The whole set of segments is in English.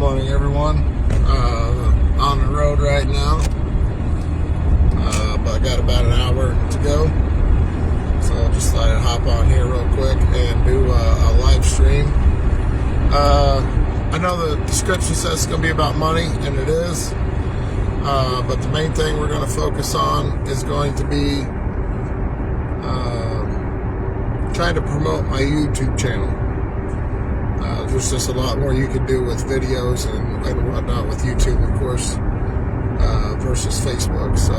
morning, everyone. On the road right now, but I got about an hour to go, so I'll just thought I'd hop on here real quick and do a live stream. I know the description says it's going to be about money, and it is, but the main thing we're going to focus on is going to be trying to promote my YouTube channel. There's just a lot more you can do with videos and whatnot with YouTube, of course, versus Facebook. So,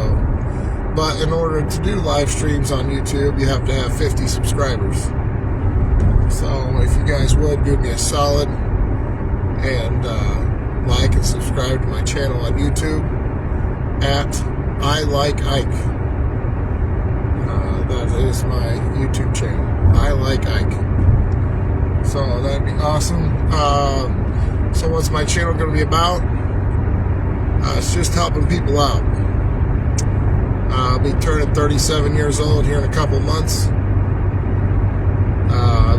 but in order to do live streams on YouTube, you have to have 50 subscribers. So if you guys would do me a solid and like and subscribe to my channel on YouTube at I Like Ike. That is my YouTube channel, I Like Ike. So that'd be awesome. So what's my channel going to be about? It's just helping people out. I'll be turning 37 years old here in a couple months.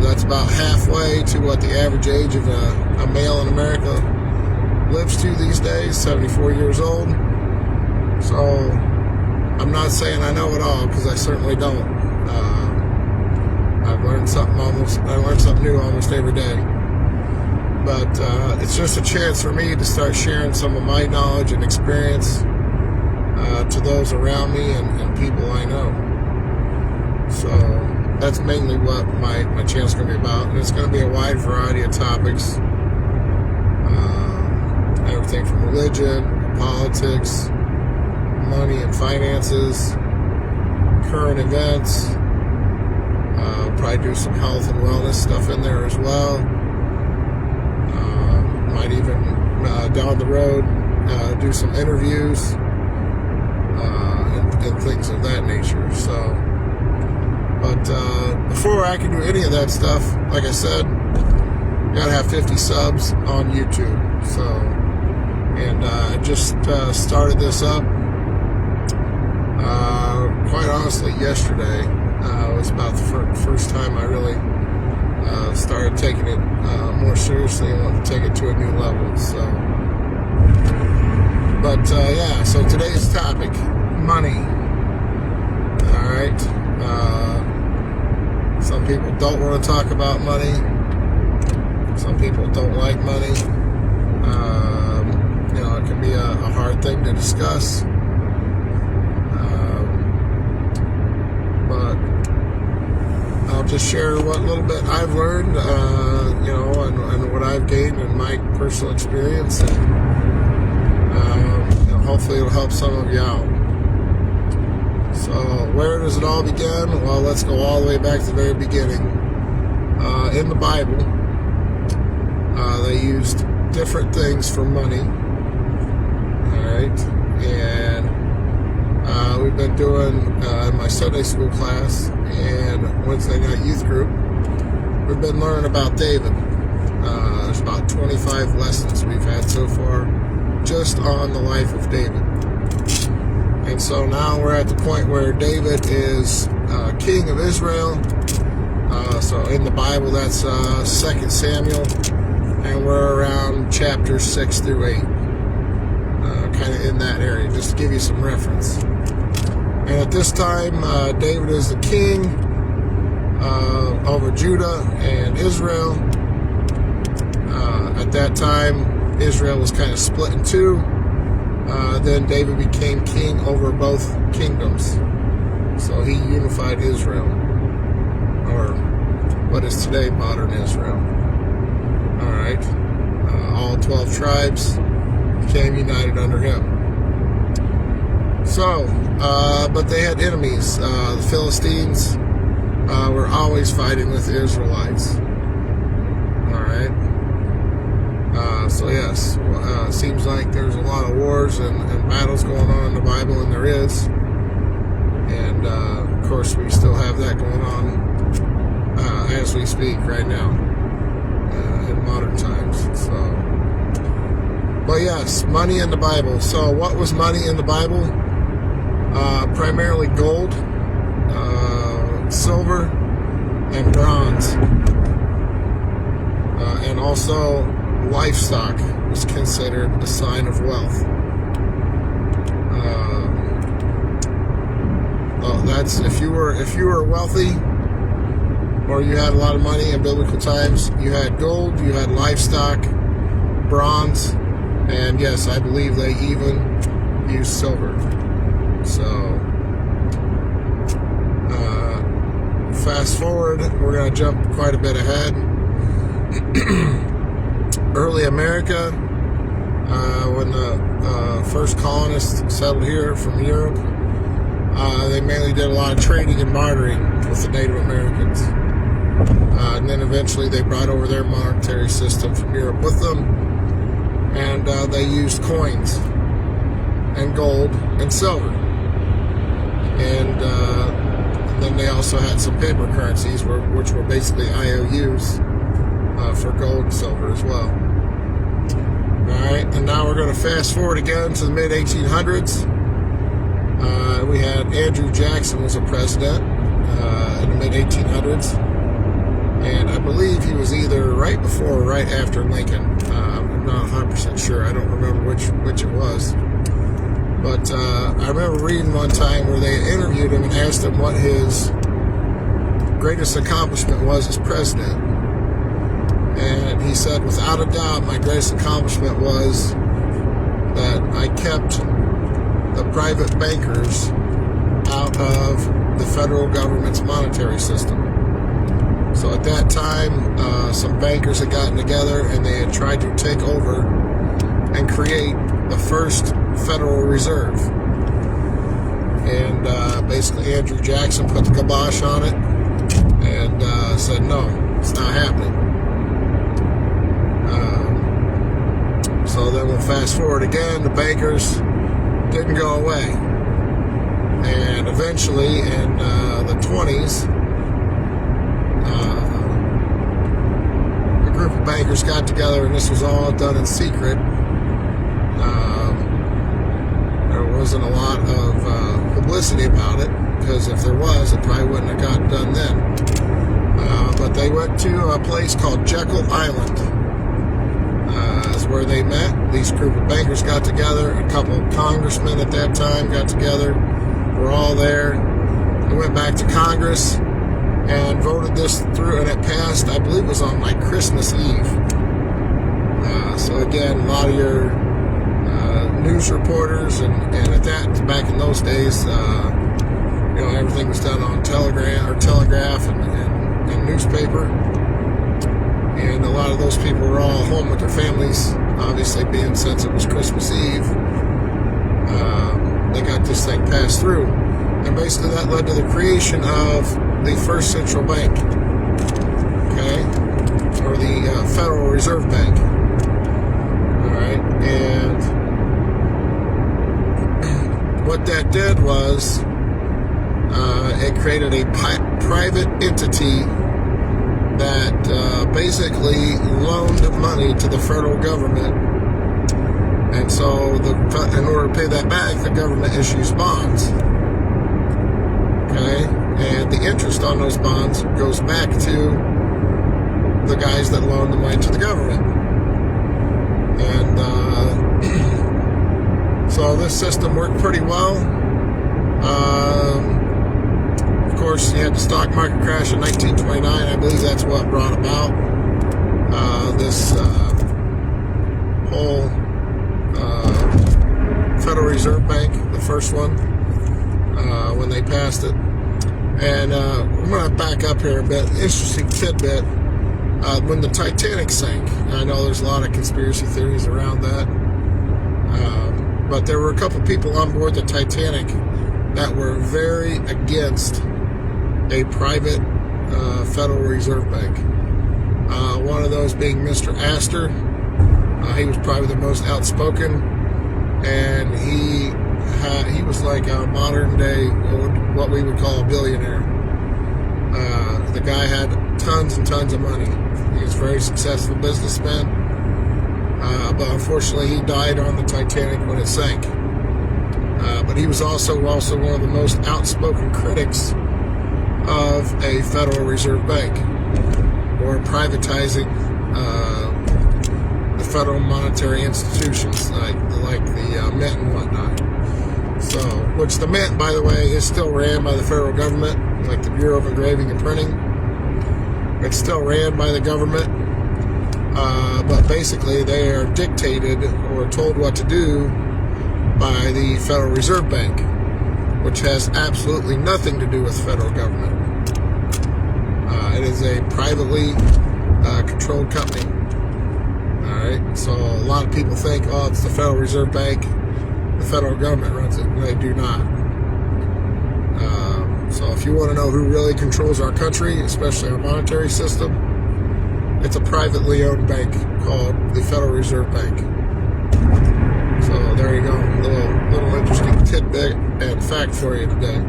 That's about halfway to what the average age of a male in America lives to these days, 74 years old. So I'm not saying I know it all, because I certainly don't. I learn something new almost every day. But it's just a chance for me to start sharing some of my knowledge and experience to those around me and people I know. So that's mainly what my channel's going to be about. And it's going to be a wide variety of topics. Everything from religion, politics, money and finances, current events. Probably do some health and wellness stuff in there as well. Might even down the road do some interviews and things of that nature. So, but before I can do any of that stuff, like I said, you gotta have 50 subs on YouTube. So, and I just started this up. Quite honestly, yesterday was about the first time I really started taking it more seriously and wanted to take it to a new level. So, but yeah. So today's topic: money. All right. Some people don't want to talk about money. Some people don't like money. It can be a hard thing to discuss. I'll just share what little bit I've learned, and what I've gained in my personal experience, and hopefully it'll help some of you out. So, where does it all begin? Well, let's go all the way back to the very beginning. In the Bible, they used different things for money. All right, and we've been doing in my Sunday school class and Wednesday night youth group, we've been learning about David. There's about 25 lessons we've had so far just on the life of David. And so now we're at the point where David is king of Israel. So in the Bible, that's 2 Samuel, and we're around chapters 6 through 8. Kind of in that area, just to give you some reference. And at this time, David is the king over Judah and Israel. At that time, Israel was kind of split in two. Then David became king over both kingdoms. So he unified Israel, or what is today modern Israel. All right. All 12 tribes became united under him. So, but they had enemies. The Philistines were always fighting with the Israelites. All right. So yes, seems like there's a lot of wars and battles going on in the Bible, and there is. And of course, we still have that going on as we speak right now in modern times. So, but yes, money in the Bible. So, what was money in the Bible? Primarily gold, silver, and bronze, and also livestock was considered a sign of wealth. Well, that's if you were wealthy or you had a lot of money in biblical times. You had gold, you had livestock, bronze, and yes, I believe they even used silver. So fast forward, we're going to jump quite a bit ahead. Early America, when the first colonists settled here from Europe, they mainly did a lot of trading and bartering with the Native Americans. And then eventually they brought over their monetary system from Europe with them, and they used coins and gold and silver. And then they also had some paper currencies, which were basically IOUs for gold and silver as well. Alright, and now we're going to fast forward again to the mid-1800s. We had Andrew Jackson was a president in the mid-1800s. And I believe he was either right before or right after Lincoln. I'm not 100% sure. I don't remember which it was. But I remember reading one time where they interviewed him and asked him what his greatest accomplishment was as president. And he said, without a doubt, my greatest accomplishment was that I kept the private bankers out of the federal government's monetary system. So at that time, some bankers had gotten together and they had tried to take over and create the first Federal Reserve. And basically Andrew Jackson put the kibosh on it and said, no, it's not happening. So then we'll fast forward again. The bankers didn't go away. And eventually in the 20s, a group of bankers got together, and this was all done in secret. There wasn't a lot of publicity about it, because if there was, it probably wouldn't have gotten done then. But they went to a place called Jekyll Island. That's where they met. These group of bankers got together. A couple of congressmen at that time got together. We're all there. They went back to Congress and voted this through, and it passed. I believe it was on like Christmas Eve. So again, a lot of your news reporters and at that, back in those days, everything was done on telegraph and newspaper. And a lot of those people were all home with their families, obviously, being since it was Christmas Eve. They got this thing passed through. And basically that led to the creation of the first central bank, okay, or the Federal Reserve Bank. All right, and what that did was it created a private entity that basically loaned money to the federal government. And so in order to pay that back, the government issues bonds. Okay? And the interest on those bonds goes back to the guys that loaned the money to the government. And so this system worked pretty well. Of course, you had the stock market crash in 1929. I believe that's what brought about this whole Federal Reserve Bank, the first one, when they passed it. And I'm going to back up here a bit. Interesting tidbit. When the Titanic sank, I know there's a lot of conspiracy theories around that, but there were a couple people on board the Titanic that were very against a private Federal Reserve Bank. One of those being Mr. Astor. He was probably the most outspoken, and he was like a modern day, what we would call a billionaire. The guy had tons and tons of money. He was a very successful businessman, but unfortunately he died on the Titanic when it sank. But he was also one of the most outspoken critics of a Federal Reserve Bank, or privatizing the federal monetary institutions like the Mint and whatnot. So, which the Mint, by the way, is still ran by the federal government, like the Bureau of Engraving and Printing. It's still ran by the government, but basically they are dictated or told what to do by the Federal Reserve Bank, which has absolutely nothing to do with the federal government. It is a privately controlled company. Alright, so a lot of people think, oh, it's the Federal Reserve Bank, the federal government runs it. They do not. So if you want to know who really controls our country, especially our monetary system, it's a privately owned bank called the Federal Reserve Bank. So there you go, little interesting tidbit and fact for you today.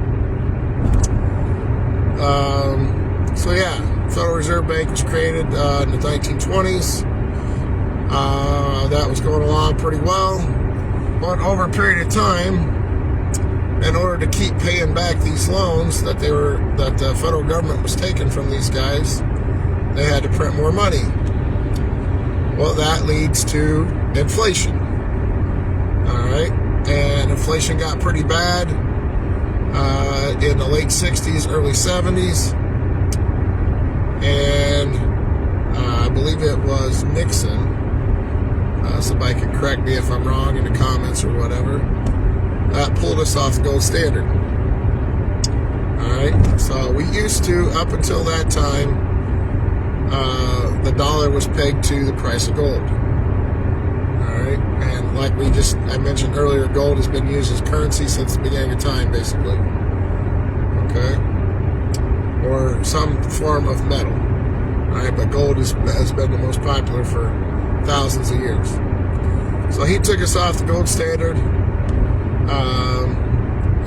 So yeah, Federal Reserve Bank was created in the 1920s. That was going along pretty well, but over a period of time, in order to keep paying back these loans that the federal government was taking from these guys, they had to print more money. Well, that leads to inflation. Alright, and inflation got pretty bad in the late 60s, early 70s, and I believe it was Nixon. Somebody can correct me if I'm wrong in the comments or whatever. That pulled us off the gold standard. Alright, so we used to, up until that time, the dollar was pegged to the price of gold. Alright, and like I mentioned earlier, gold has been used as currency since the beginning of time, basically. Okay? Or some form of metal. Alright, but gold has been the most popular for thousands of years. So he took us off the gold standard,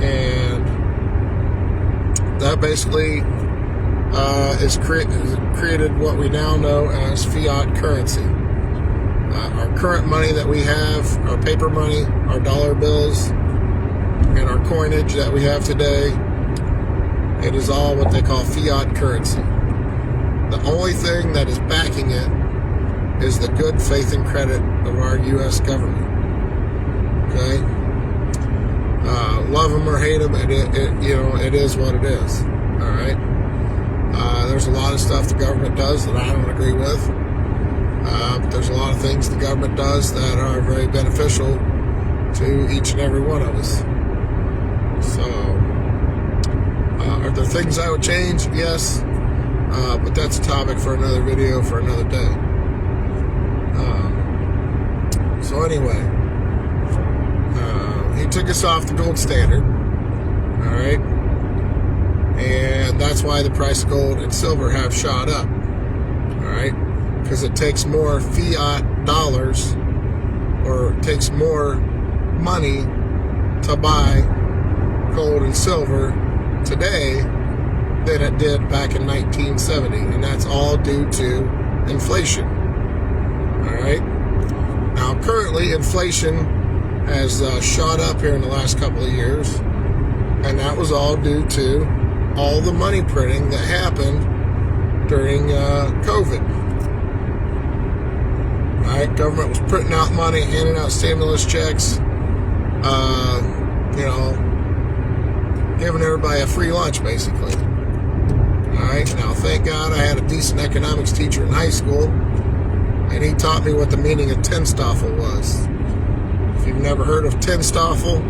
and that basically is created what we now know as fiat currency. Our current money that we have, our paper money, our dollar bills, and our coinage that we have today, it is all what they call fiat currency. The only thing that is backing it is the good faith and credit of our U.S. government. Okay? Love them or hate them, it is what it is. All right? There's a lot of stuff the government does that I don't agree with. But there's a lot of things the government does that are very beneficial to each and every one of us. So, are there things I would change? Yes. But that's a topic for another video for another day. So anyway, he took us off the gold standard, all right, and that's why the price of gold and silver have shot up, all right, because it takes more fiat dollars, or it takes more money to buy gold and silver today than it did back in 1970, and that's all due to inflation. All right. Now, currently, inflation has shot up here in the last couple of years, and that was all due to all the money printing that happened during COVID. All right, government was printing out money, handing out stimulus checks, giving everybody a free lunch, basically. All right, now, thank God I had a decent economics teacher in high school, and he taught me what the meaning of Tenstoffel was. If you've never heard of Tenstoffel,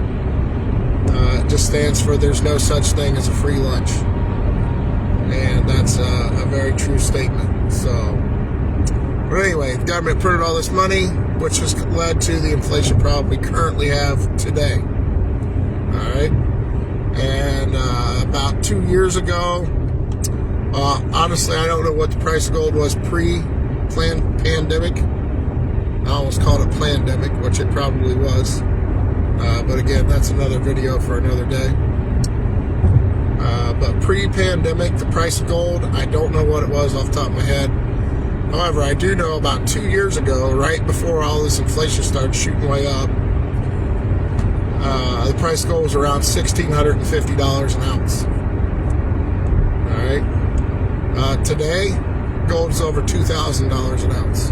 it just stands for there's no such thing as a free lunch. And that's a very true statement. So, but anyway, the government printed all this money, which has led to the inflation problem we currently have today. Alright? And about 2 years ago, honestly, I don't know what the price of gold was pre-pandemic. I almost called it plandemic, which it probably was. But again, that's another video for another day. But pre-pandemic, the price of gold, I don't know what it was off the top of my head. However, I do know about 2 years ago, right before all this inflation started shooting way up, the price of gold was around $1,650 an ounce. Alright? Today, gold is over $2,000 an ounce.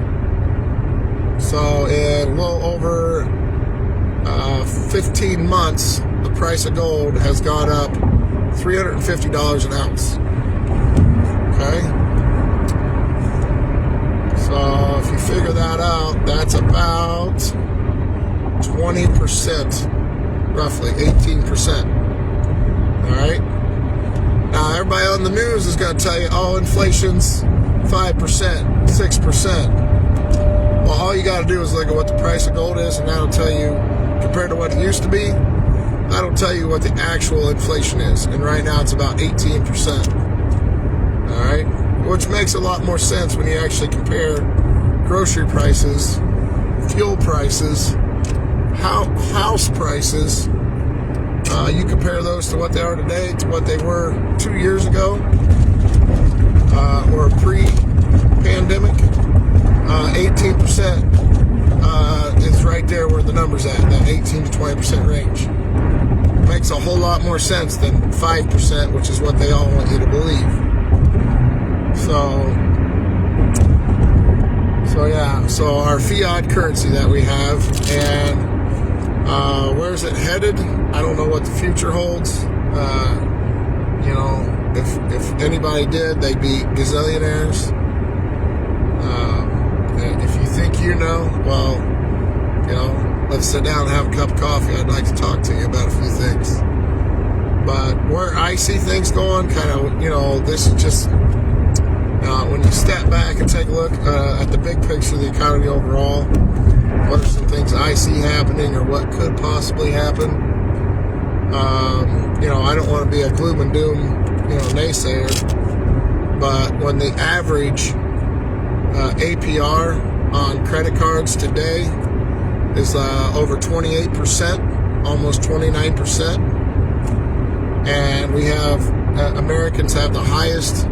So, 18 months, the price of gold has gone up $350 an ounce. Okay? So if you figure that out, that's about 20%, roughly 18%. All right? Now, everybody on the news is going to tell you, oh, inflation's 5%, 6%. Well, all you got to do is look at what the price of gold is, and that'll tell you, compared to what it used to be, that'll tell you what the actual inflation is. And right now it's about 18%. All right? Which makes a lot more sense when you actually compare grocery prices, fuel prices, house prices. You compare those to what they are today to what they were 2 years ago, or pre-pandemic. 18% is right there where the number's at, that 18 to 20% range. Makes a whole lot more sense than 5%, which is what they all want you to believe. So our fiat currency that we have, and where's it headed? I don't know what the future holds. If anybody did, they'd be gazillionaires. If you think you know, well, let's sit down and have a cup of coffee. I'd like to talk to you about a few things. But where I see things going, this is just, when you step back and take a look at the big picture of the economy overall, what are some things I see happening or what could possibly happen? I don't want to be a gloom and doom, naysayer, but when the average APR on credit cards today is over 28%, almost 29%, and we have Americans have the highest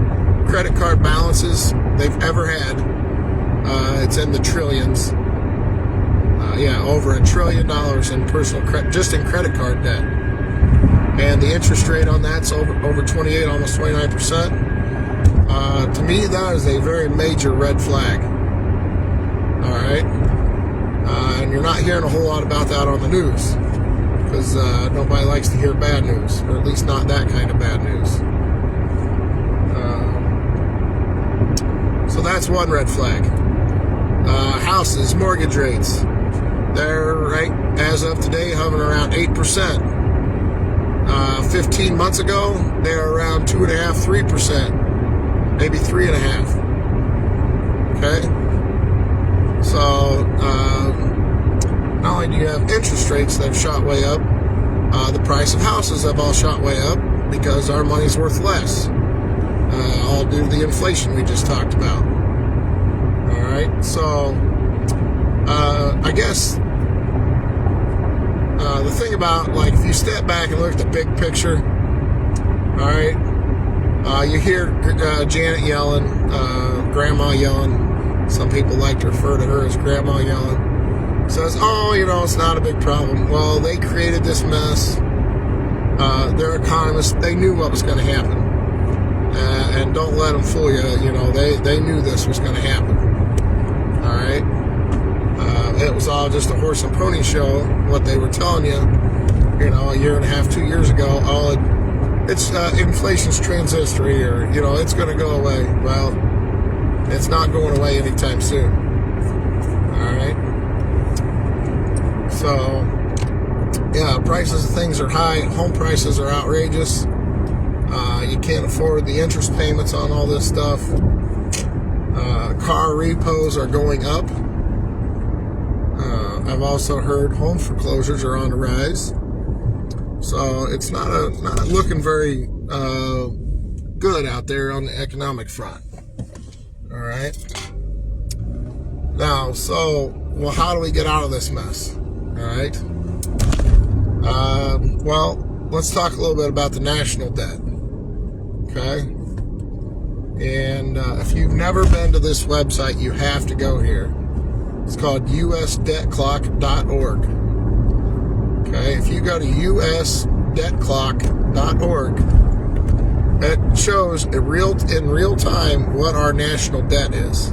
credit card balances they've ever had. It's in the trillions. Over $1 trillion in personal credit, just in credit card debt, and the interest rate on that's over 28, almost 29%. To me, that is a very major red flag. All right, and you're not hearing a whole lot about that on the news because nobody likes to hear bad news, or at least not that kind of bad news. So that's one red flag. Houses, mortgage rates, they're right as of today hovering around 8%. 15 months ago, they were around 2.5%, 3%, maybe 3.5%. Okay. So, not only do you have interest rates that have shot way up, the price of houses have all shot way up because our money's worth less, all due to the inflation we just talked about. All right, so I guess the thing about, if you step back and look at the big picture, all right, you hear Janet yelling, Grandma yelling. Some people like to refer to her as Grandma yelling. Says, it's not a big problem. Well, they created this mess. They're economists. They knew what was going to happen. And don't let them fool you. They knew this was going to happen. All right? It was all just a horse and pony show, what they were telling you, a year and a half, 2 years ago. It's inflation's transitory, or, it's going to go away. Well, it's not going away anytime soon. All right? So, prices of things are high. Home prices are outrageous. You can't afford the interest payments on all this stuff. Car repos are going up. I've also heard home foreclosures are on the rise. So it's not looking very good out there on the economic front. All right. Now, how do we get out of this mess? All right. Let's talk a little bit about the national debt. Okay. And if you've never been to this website, you have to go here. It's called usdebtclock.org. Okay. If you go to usdebtclock.org, it shows in real time what our national debt is.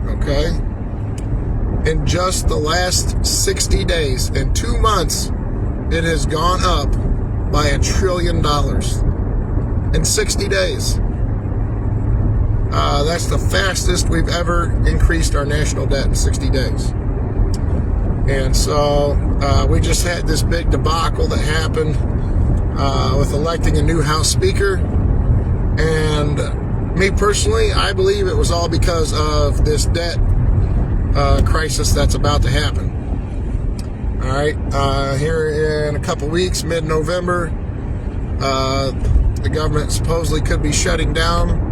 Okay? In just the last 60 days, in 2 months, it has gone up by $1 trillion in 60 days. That's the fastest we've ever increased our national debt in 60 days. And so we just had this big debacle that happened with electing a new House Speaker. And me personally, I believe it was all because of this debt crisis that's about to happen. All right, here in a couple weeks, mid-November, the government supposedly could be shutting down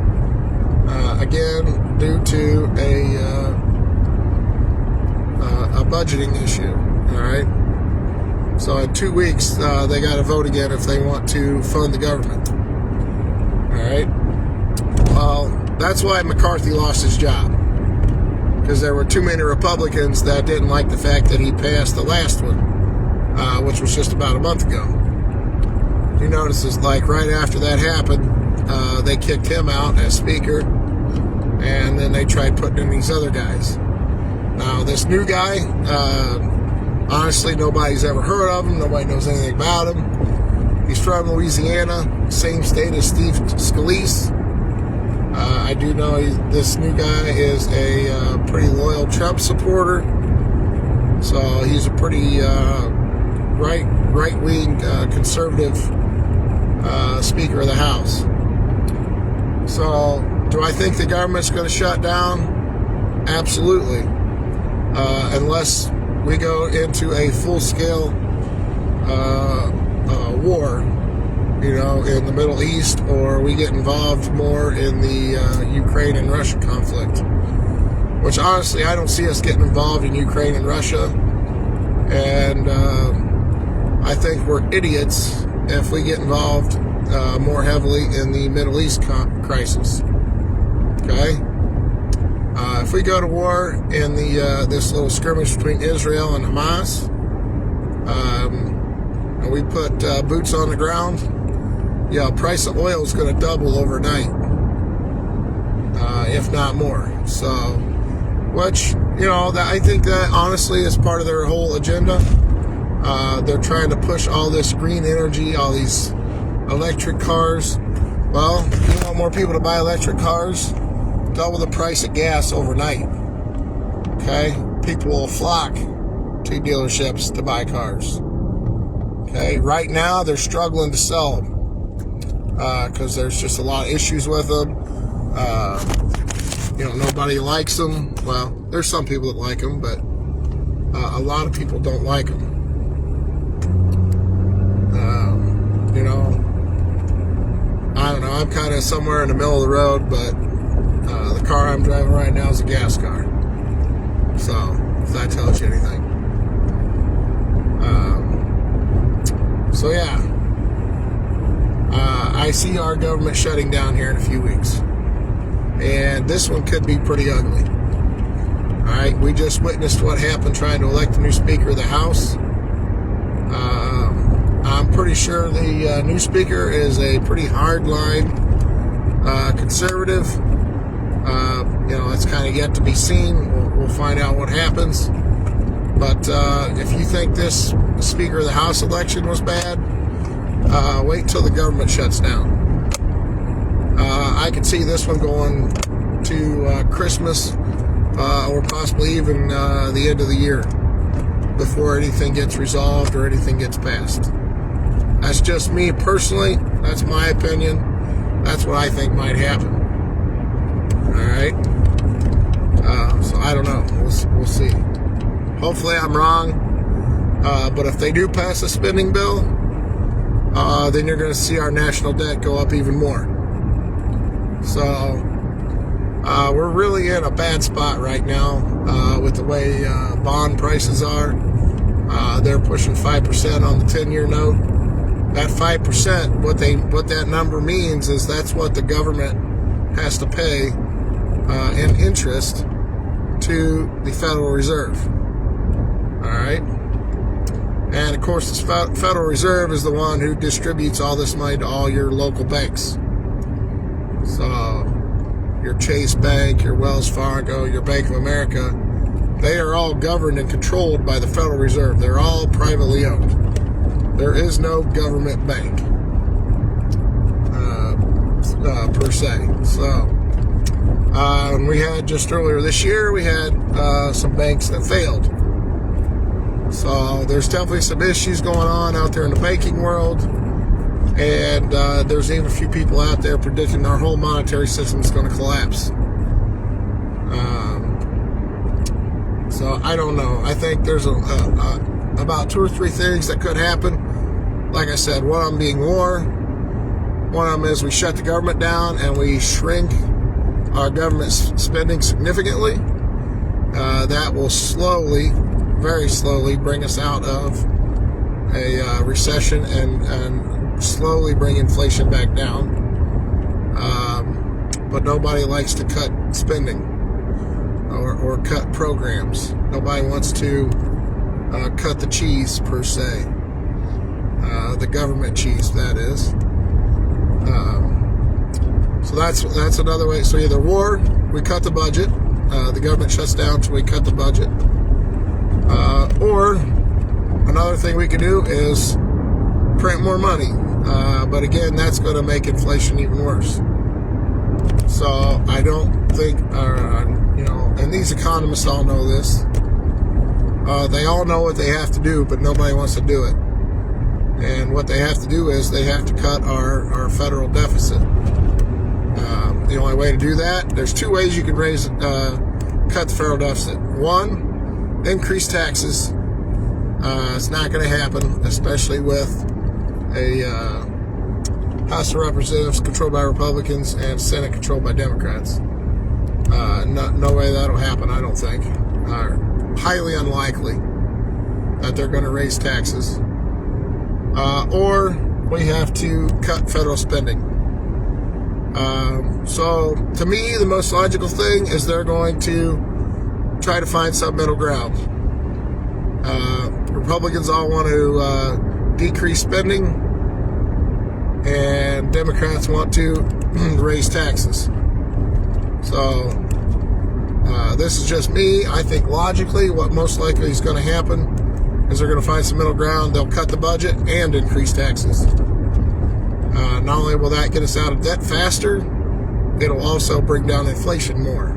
again due to a budgeting issue. All right, so in 2 weeks they got to vote again if they want to fund the government. All right, well, that's why McCarthy lost his job, because there were too many Republicans that didn't like the fact that he passed the last one, which was just about a month ago. You notice it's like right after that happened, they kicked him out as Speaker, and then they tried putting in these other guys. Now, this new guy, honestly, nobody's ever heard of him. Nobody knows anything about him. He's from Louisiana, same state as Steve Scalise. I do know this new guy is a pretty loyal Trump supporter. So he's a pretty right-wing conservative Speaker of the House. So do I think the government's going to shut down? Absolutely. Unless we go into a full-scale war, in the Middle East, or we get involved more in the Ukraine and Russia conflict. Which, honestly, I don't see us getting involved in Ukraine and Russia. And I think we're idiots if we get involved more heavily in the Middle East crisis. Okay? If we go to war in this little skirmish between Israel and Hamas, and we put boots on the ground, price of oil is going to double overnight, if not more. So, which, I think that honestly is part of their whole agenda. They're trying to push all this green energy, all these electric cars. Well, you want more people to buy electric cars? Double the price of gas overnight. Okay? People will flock to dealerships to buy cars. Okay? Right now, they're struggling to sell them because there's just a lot of issues with them. Nobody likes them. Well, there's some people that like them, but a lot of people don't like them. I don't know. I'm kind of somewhere in the middle of the road, but the car I'm driving right now is a gas car. So, if that tells you anything. So, yeah. I see our government shutting down here in a few weeks. And this one could be pretty ugly. Alright, we just witnessed what happened trying to elect a new Speaker of the House. I'm pretty sure the new Speaker is a pretty hardline conservative. It's kind of yet to be seen. We'll find out what happens. But if you think this Speaker of the House election was bad, wait till the government shuts down. I could see this one going to Christmas or possibly even the end of the year before anything gets resolved or anything gets passed. That's just me personally. That's my opinion. That's what I think might happen. Alright? So I don't know. We'll see. Hopefully I'm wrong. But if they do pass a spending bill, then you're going to see our national debt go up even more. So, we're really in a bad spot right now with the way bond prices are. They're pushing 5% on the 10-year note. That 5%, what that number means is that's what the government has to pay in interest to the Federal Reserve. All right? And, of course, the Federal Reserve is the one who distributes all this money to all your local banks. So, your Chase Bank, your Wells Fargo, your Bank of America, they are all governed and controlled by the Federal Reserve. They're all privately owned. there is no government bank per se. So we had just earlier this year, we had some banks that failed. So there's definitely some issues going on out there in the banking world. And there's even a few people out there predicting our whole monetary system is going to collapse. So I don't know. I think there's about 2 or 3 things that could happen. Like I said, one of them being war. One of them is we shut the government down and we shrink our government spending significantly. That will slowly, very slowly, bring us out of a recession and slowly bring inflation back down. But nobody likes to cut spending or cut programs. Nobody wants to cut the cheese, per se. The government cheese, that is. So that's another way. So either war, we cut the budget. The government shuts down until we cut the budget. Or another thing we could do is print more money. But again, that's going to make inflation even worse. So I don't think, and these economists all know this. They all know what they have to do, but nobody wants to do it. And what they have to do is they have to cut our federal deficit. The only way to do that, there's 2 ways you can cut the federal deficit. One, increase taxes. It's not going to happen, especially with a House of Representatives controlled by Republicans and Senate controlled by Democrats. No way that'll happen, I don't think. Highly unlikely that they're going to raise taxes. Or we have to cut federal spending. So to me, the most logical thing is they're going to try to find some middle ground. Republicans all want to decrease spending, and Democrats want to raise taxes. So this is just me. I think logically what most likely is going to happen is they're going to find some middle ground. They'll cut the budget and increase taxes. Not only will that get us out of debt faster, it'll also bring down inflation more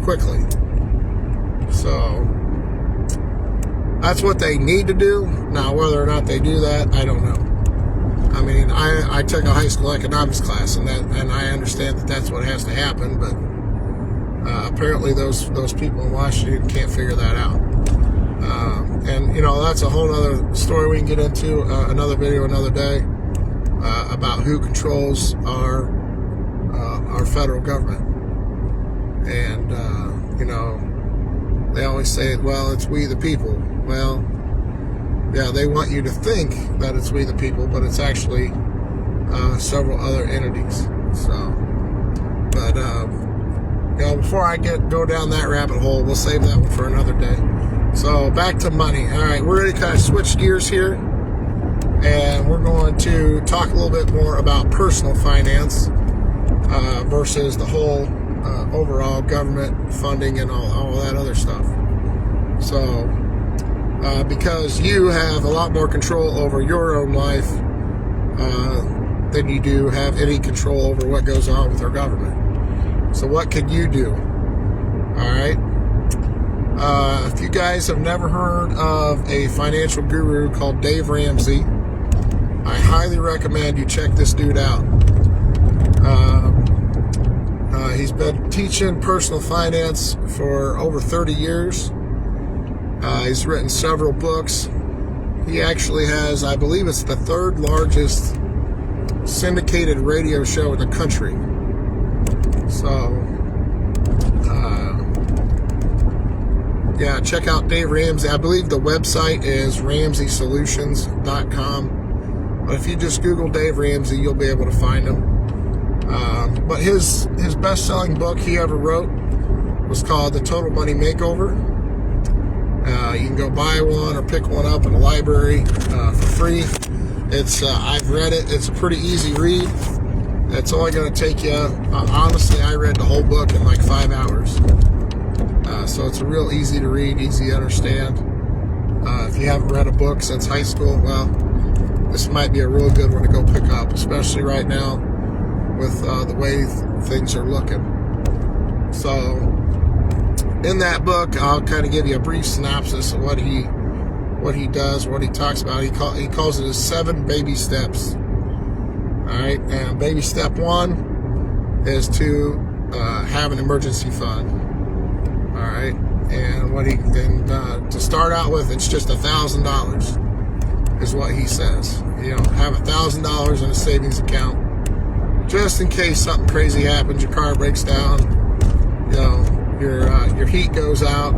quickly. So that's what they need to do. Now, whether or not they do that, I don't know. I mean, I took a high school economics class, and I understand that that's what has to happen. But apparently, those people in Washington can't figure that out. And that's a whole other story we can get into another video another day about who controls our federal government. And they always say, well, it's we the people. Well, yeah, they want you to think that it's we the people, but it's actually several other entities. So, but before I go down that rabbit hole, we'll save that one for another day. So back to money. All right, we're going to kind of switch gears here, and we're going to talk a little bit more about personal finance versus the whole overall government funding and all that other stuff. So because you have a lot more control over your own life than you do have any control over what goes on with our government. So what can you do? All right. If you guys have never heard of a financial guru called Dave Ramsey, I highly recommend you check this dude out. He's been teaching personal finance for over 30 years. He's written several books. He actually has, I believe it's the 3rd largest syndicated radio show in the country. So, yeah, check out Dave Ramsey. I believe the website is RamseySolutions.com. But if you just Google Dave Ramsey, you'll be able to find him. But his best-selling book he ever wrote was called The Total Money Makeover. You can go buy one or pick one up in a library for free. It's I've read it. It's a pretty easy read. It's only going to take you, honestly, I read the whole book in like 5 hours. So it's a real easy to read, easy to understand. If you haven't read a book since high school, well, this might be a real good one to go pick up, especially right now with the way things are looking. So in that book, I'll kind of give you a brief synopsis of what he does, what he talks about. He calls it his 7 baby steps. All right, and baby step 1 is to have an emergency fund. All right, and to start out with, it's just $1,000 is what he says. Have $1,000 in a savings account just in case something crazy happens. Your car breaks down. Your heat goes out.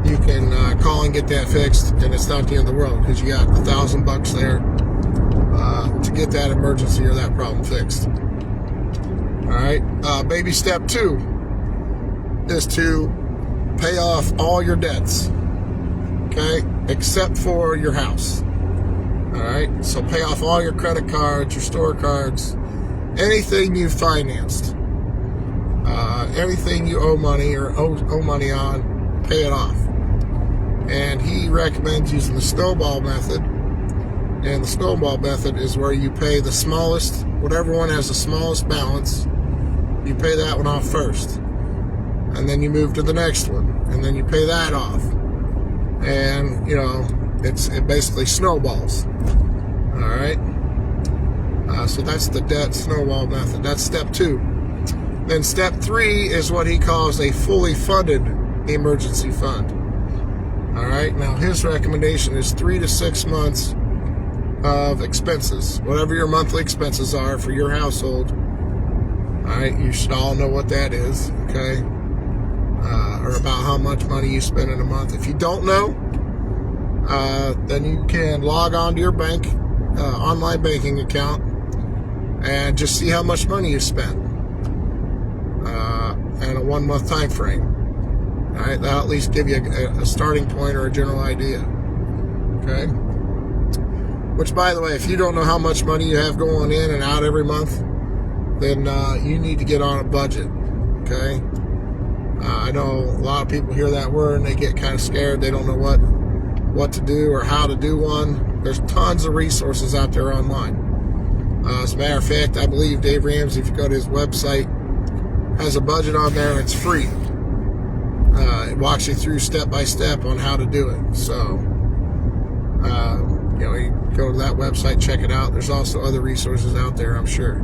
You can call and get that fixed, and it's not the end of the world because you got $1,000 there to get that emergency or that problem fixed. All right. Baby step 2 is to pay off all your debts. Okay, except for your house. All right. So pay off all your credit cards, your store cards, anything you financed, anything you owe money or owe money on, pay it off. And he recommends using the snowball method. And the snowball method is where you pay the smallest, whatever one has the smallest balance, you pay that one off first. And then you move to the next one. And then you pay that off. And, it basically snowballs. All right? So that's the debt snowball method. That's step 2. Then step 3 is what he calls a fully funded emergency fund. All right. Now his recommendation is 3 to 6 months of expenses, whatever your monthly expenses are for your household. All right. You should all know what that is. Okay. Or about how much money you spend in a month. If you don't know, then you can log on to your bank, online banking account, and just see how much money you spent in a 1 month time frame. All right, that'll at least give you a starting point or a general idea. Okay. Which, by the way, if you don't know how much money you have going in and out every month, then you need to get on a budget. Okay. I know a lot of people hear that word and they get kind of scared. They don't know what to do or how to do one. There's tons of resources out there online. As a matter of fact, I believe Dave Ramsey, if you go to his website, has a budget on there. It's free. It walks you through step by step on how to do it. So, you go to that website, check it out. There's also other resources out there, I'm sure.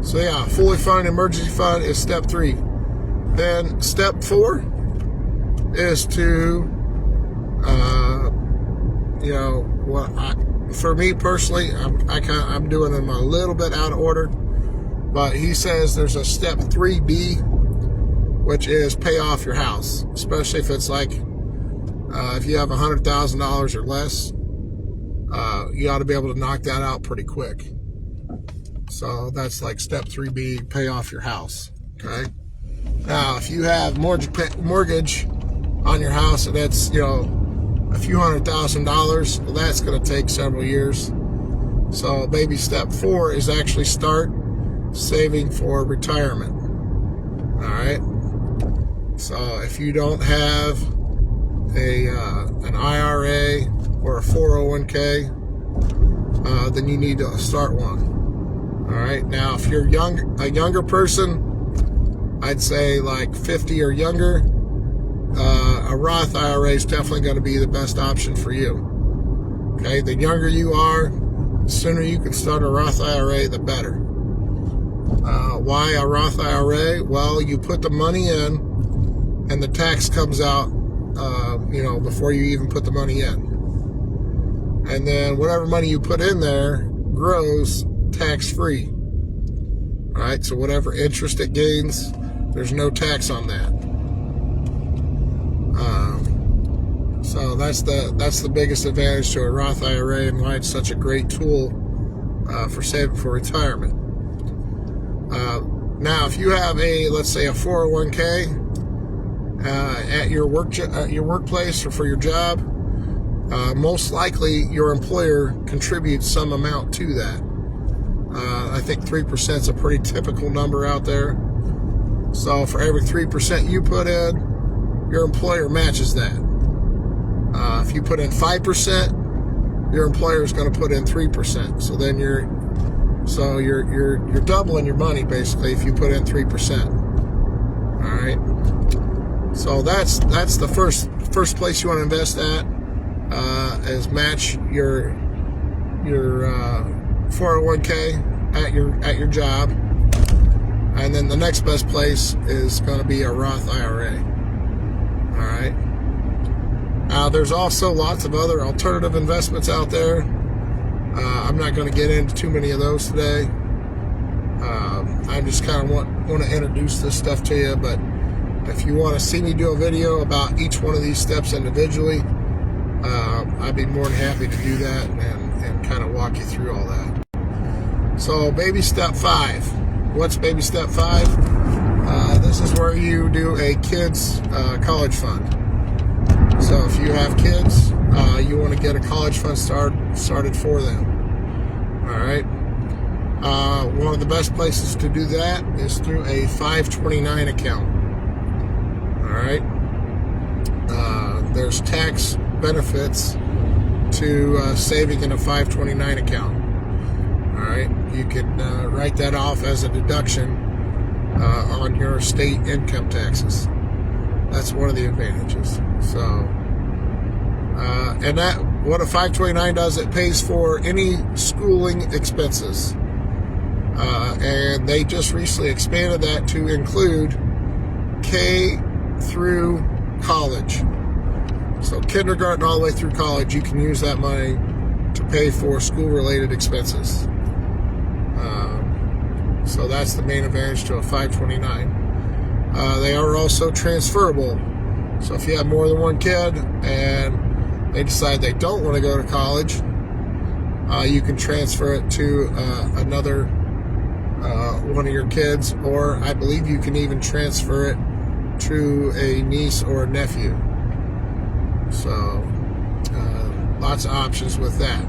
So yeah, fully funded emergency fund is step 3. Then step 4 is to, for me personally, I'm doing them a little bit out of order, but he says there's a step 3B, which is pay off your house, especially if it's like, if you have $100,000 or less, you ought to be able to knock that out pretty quick. So that's like step 3B, pay off your house. Okay. Now, if you have mortgage on your house and that's, a few $100,000, well, that's going to take several years. So baby step 4 is actually start saving for retirement. All right. So if you don't have an IRA or a 401k, then you need to start one. All right. Now, if you're a younger person, I'd say like 50 or younger, a Roth IRA is definitely going to be the best option for you. Okay. The younger you are, the sooner you can start a Roth IRA, the better. Why a Roth IRA? Well, you put the money in, and the tax comes out, before you even put the money in. And then whatever money you put in there grows tax-free. All right, so whatever interest it gains, there's no tax on that. So that's the biggest advantage to a Roth IRA and why it's such a great tool for saving for retirement. Now, if you have let's say a 401k at your workplace or for your job, most likely your employer contributes some amount to that. I think 3% is a pretty typical number out there. So for every 3% you put in, your employer matches that. If you put in 5%, your employer is going to put in 3%. So then you're doubling your money basically if you put in 3%. All right. So that's the first place you want to invest at, is match your 401k at your job, and then the next best place is going to be a Roth IRA. All right. There's also lots of other alternative investments out there. I'm not going to get into too many of those today. I just kind of want to introduce this stuff to you, but if you want to see me do a video about each one of these steps individually, I'd be more than happy to do that and kind of walk you through all that. So baby step 5. What's baby step 5? This is where you do a kid's college fund. So if you have kids, you want to get a college fund started for them. All right. One of the best places to do that is through a 529 account. All right. There's tax benefits to saving in a 529 account. All right. You can write that off as a deduction on your state income taxes. That's one of the advantages. So, and that what a 529 does, it pays for any schooling expenses. And they just recently expanded that to include K through college. So kindergarten all the way through college, you can use that money to pay for school-related expenses. So that's the main advantage to a 529. They are also transferable. So if you have more than one kid and they decide they don't want to go to college, you can transfer it to another one of your kids, or I believe you can even transfer it to a niece or a nephew. So lots of options with that.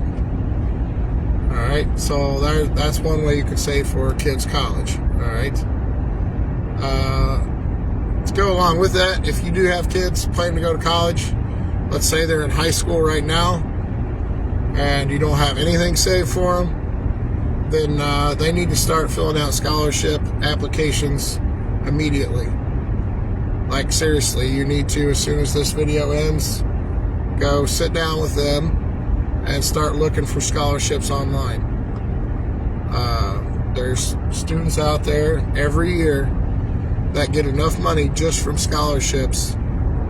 All right, so that's one way you can save for kids' college. All right. To go along with that, if you do have kids planning to go to college, let's say they're in high school right now, and you don't have anything saved for them, then they need to start filling out scholarship applications immediately. Like seriously, you need to, as soon as this video ends, go sit down with them and start looking for scholarships online. There's students out there every year that get enough money just from scholarships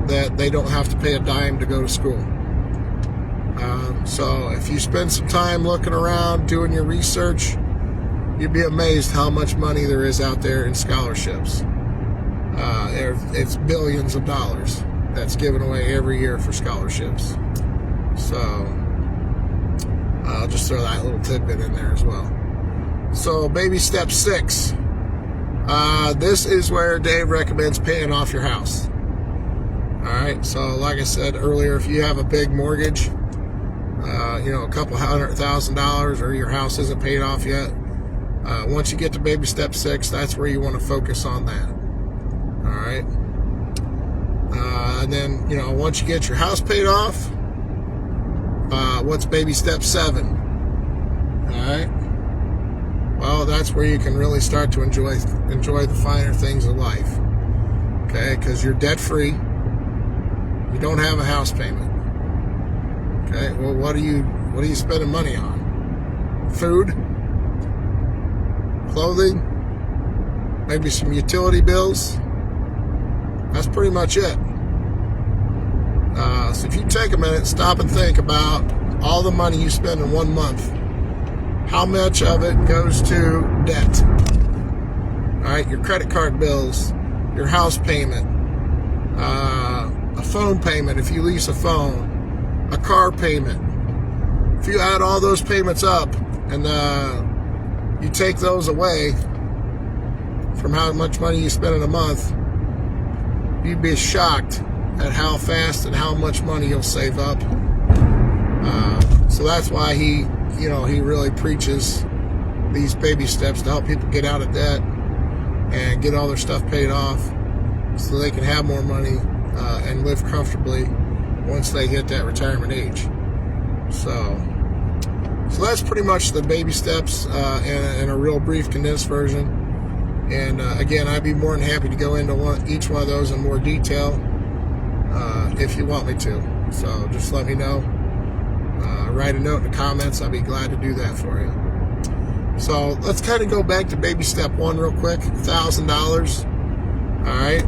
that they don't have to pay a dime to go to school. So if you spend some time looking around, doing your research, you'd be amazed how much money there is out there in scholarships. It's billions of dollars that's given away every year for scholarships. So I'll just throw that little tidbit in there as well. So baby step 6. This is where Dave recommends paying off your house. All right. So like I said earlier, if you have a big mortgage, a couple $100,000, or your house isn't paid off yet, once you get to baby step 6, that's where you want to focus on that. All right. And then, once you get your house paid off, what's baby step 7? All right. Well, that's where you can really start to enjoy the finer things of life. Okay, because you're debt free. You don't have a house payment. Okay, well, what are you spending money on? Food, clothing, maybe some utility bills. That's pretty much it. So if you take a minute, stop and think about all the money you spend in 1 month. How much of it goes to debt? All right, your credit card bills, your house payment, a phone payment if you lease a phone, a car payment. If you add all those payments up and you take those away from how much money you spend in a month, you'd be shocked at how fast and how much money you'll save up. So that's why he really preaches these baby steps to help people get out of debt and get all their stuff paid off so they can have more money and live comfortably once they hit that retirement age. So that's pretty much the baby steps in a real brief, condensed version. And again, I'd be more than happy to go into each one of those in more detail if you want me to. So just let me know. Write a note in the comments. I'll be glad to do that for you. So let's kind of go back to baby step 1 real quick. $1,000. All right.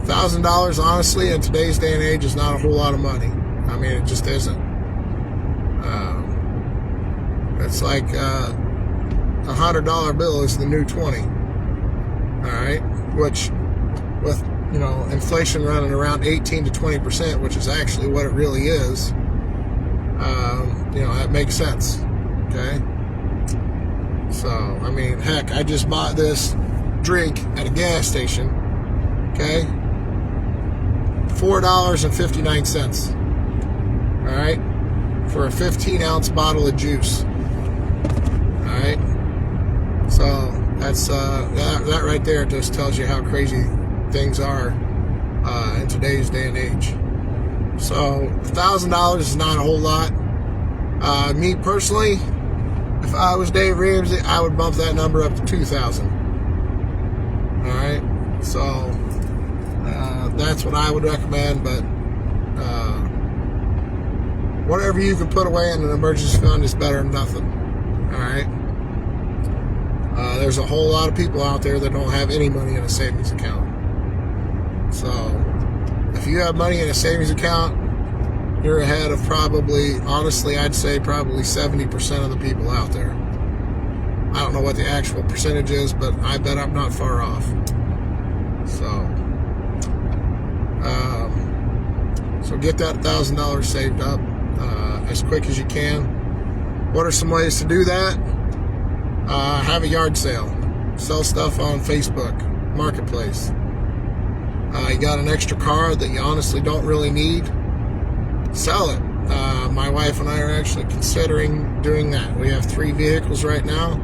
$1,000, honestly, in today's day and age, is not a whole lot of money. I mean, it just isn't. It's like a $100 bill is the new 20. All right, which with inflation running around 18 to 20%, which is actually what it really is. That makes sense. Okay. So I mean, heck, I just bought this drink at a gas station. Okay. $4.59. All right, for a 15-ounce bottle of juice. All right, so that's that right there just tells you how crazy things are in today's day and age. So $1,000 is not a whole lot. Me personally, if I was Dave Ramsey, I would bump that number up to $2,000. All right, so that's what I would recommend. But whatever you can put away in an emergency fund is better than nothing. All right. There's a whole lot of people out there that don't have any money in a savings account. So if you have money in a savings account, you're ahead of probably, honestly, I'd say probably 70% of the people out there. I don't know what the actual percentage is, but I bet I'm not far off. So get that $1,000 saved up as quick as you can. What are some ways to do that? Have a yard sale. Sell stuff on Facebook Marketplace. You got an extra car that you honestly don't really need, sell it. My wife and I are actually considering doing that. We have 3 vehicles right now.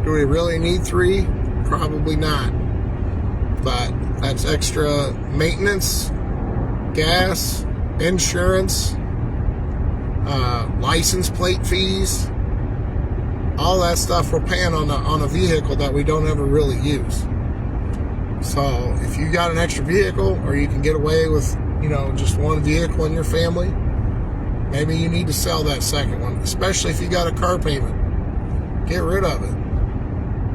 Do we really need 3? Probably not. But that's extra maintenance, gas, insurance, license plate fees, all that stuff we're paying on a vehicle that we don't ever really use. So if you got an extra vehicle, or you can get away with just one vehicle in your family, maybe you need to sell that second one, especially if you got a car payment. Get rid of it.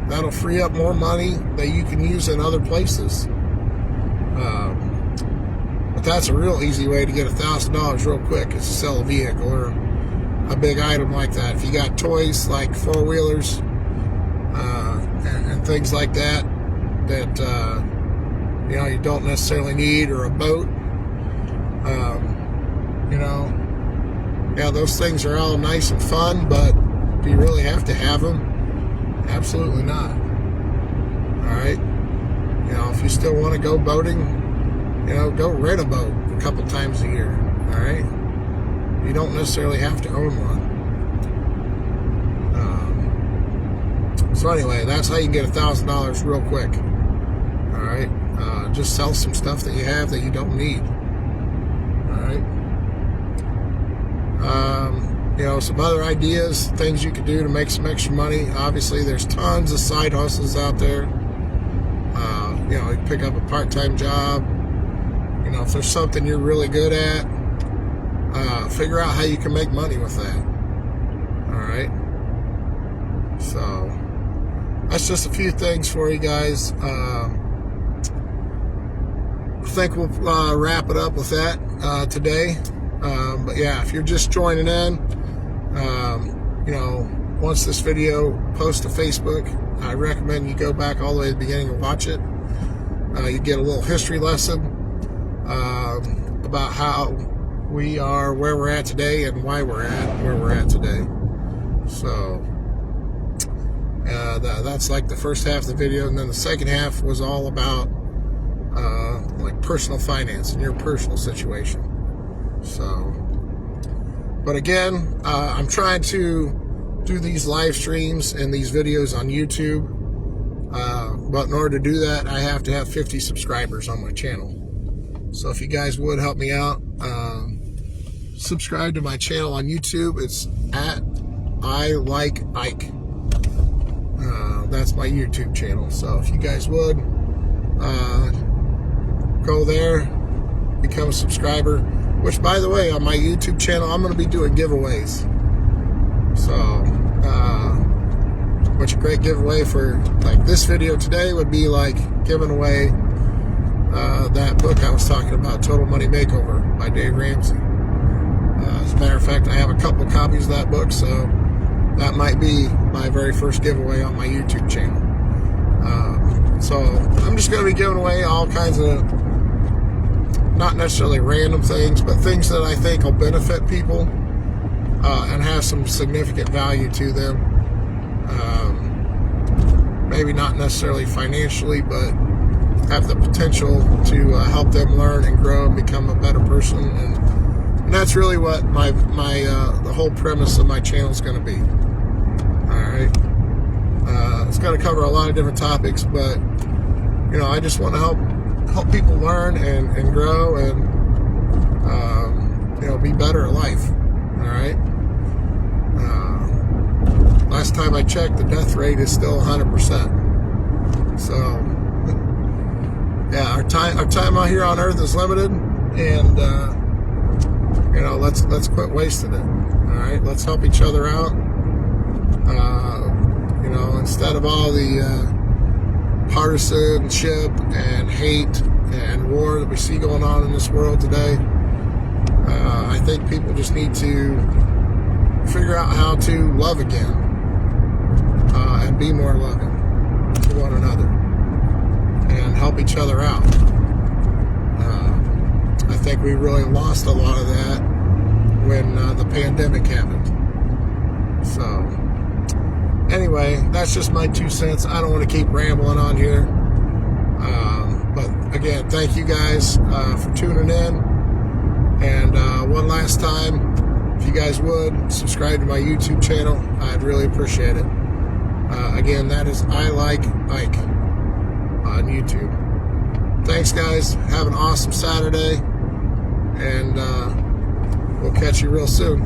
That'll free up more money that you can use in other places. But that's a real easy way to get $1,000 real quick, is to sell a vehicle or a big item like that. If you got toys like 4-wheelers and things like that you don't necessarily need, or a boat, those things are all nice and fun, but do you really have to have them? Absolutely not. All right. If you still want to go boating, go rent a boat a couple times a year. All right. You don't necessarily have to own one. So anyway, that's how you can get $1,000 real quick. All right. Just sell some stuff that you have that you don't need. All right. Some other ideas, things you could do to make some extra money. Obviously, there's tons of side hustles out there. You can pick up a part-time job. If there's something you're really good at, figure out how you can make money with that. All right. So that's just a few things for you guys. I think we'll wrap it up with that today. But yeah, if you're just joining in, once this video posts to Facebook, I recommend you go back all the way to the beginning and watch it. You get a little history lesson about how we are where we're at today and why we're at where we're at today. So that's like the first half of the video, and then the second half was all about like personal finance and your personal situation. So, but again, I'm trying to do these live streams and these videos on YouTube But in order to do that, I have to have 50 subscribers on my channel. So if you guys would help me out, subscribe to my channel on YouTube. It's at I Like Ike. That's my YouTube channel. So if you guys would go there, become a subscriber. Which, by the way, on my YouTube channel, I'm going to be doing giveaways. So, which a great giveaway for like this video today would be like giving away that book I was talking about, Total Money Makeover by Dave Ramsey. As a matter of fact, I have a couple of copies of that book, so that might be my very first giveaway on my YouTube channel. So I'm just going to be giving away all kinds of, not necessarily random things, but things that I think will benefit people and have some significant value to them. Maybe not necessarily financially, but have the potential to help them learn and grow and become a better person. And that's really what the whole premise of my channel is going to be. All right. It's going to cover a lot of different topics, but you know, I just want to help people learn and grow and you know, be better at life. All right. Last time I checked, the death rate is still 100%. So yeah, our time out here on Earth is limited, and you know, let's quit wasting it. All right, let's help each other out. You know, instead of all the partisanship and hate and war that we see going on in this world today, I think people just need to figure out how to love again and be more loving to one another and help each other out. I think we really lost a lot of that when the pandemic happened. So anyway, that's just my 2 cents. I don't want to keep rambling on here. But again, thank you guys for tuning in. And one last time, if you guys would subscribe to my YouTube channel, I'd really appreciate it. Again, that is I Like Ike on YouTube. Thanks, guys. Have an awesome Saturday, and we'll catch you real soon.